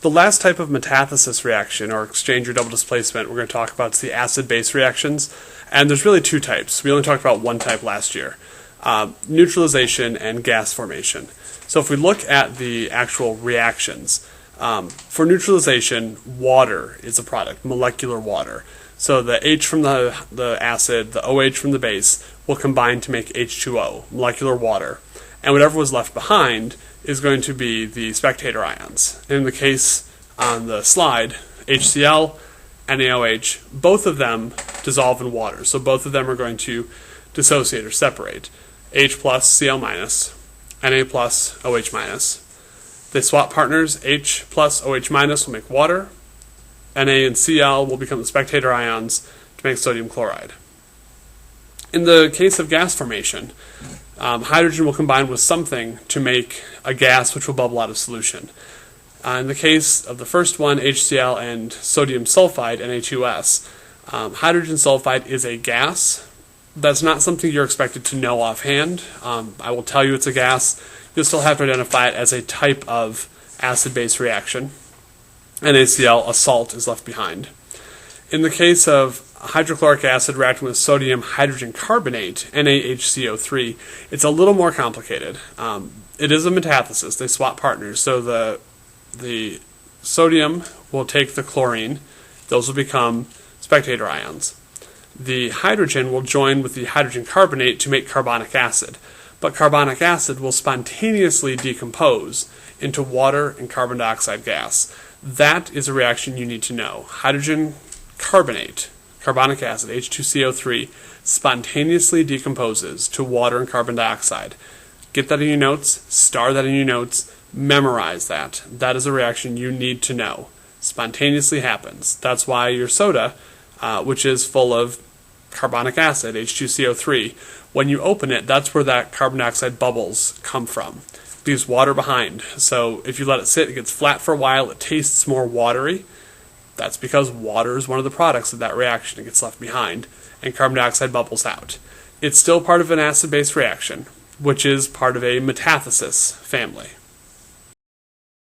The last type of metathesis reaction, or exchange or double displacement, we're going to talk about is the acid-base reactions. And there's really two types. We only talked about one type last year. Neutralization and gas formation. So if we look at the actual reactions, for neutralization, water is a product, molecular water. So the H from the acid, the OH from the base, will combine to make H2O, molecular water. And whatever was left behind is going to be the spectator ions. In the case on the slide, HCl, NaOH, both of them dissolve in water. So both of them are going to dissociate or separate. H plus Cl minus, Na plus OH minus. They swap partners. H plus OH minus will make water. Na and Cl will become the spectator ions to make sodium chloride. In the case of gas formation, hydrogen will combine with something to make a gas which will bubble out of solution. In the case of the first one, HCl and sodium sulfide, Na2S, hydrogen sulfide is a gas. That's not something you're expected to know offhand. I will tell you it's a gas. You'll still have to identify it as a type of acid-base reaction. NaCl, a salt, is left behind. In the case of hydrochloric acid reacting with sodium hydrogen carbonate, NaHCO3, it's a little more complicated. It is a metathesis. They swap partners. So the sodium will take the chlorine. Those will become spectator ions. The hydrogen will join with the hydrogen carbonate to make carbonic acid. But carbonic acid will spontaneously decompose into water and carbon dioxide gas. That is a reaction you need to know. Hydrogen carbonate, carbonic acid, H2CO3, spontaneously decomposes to water and carbon dioxide. Get that in your notes, star that in your notes, memorize that. That is a reaction you need to know. Spontaneously happens. That's why your soda, which is full of carbonic acid, H2CO3, when you open it, that's where that carbon dioxide bubbles come from. It leaves water behind. So if you let it sit, it gets flat for a while, it tastes more watery. That's because water is one of the products of that reaction. It gets left behind, and carbon dioxide bubbles out. It's still part of an acid-base reaction, which is part of a metathesis family.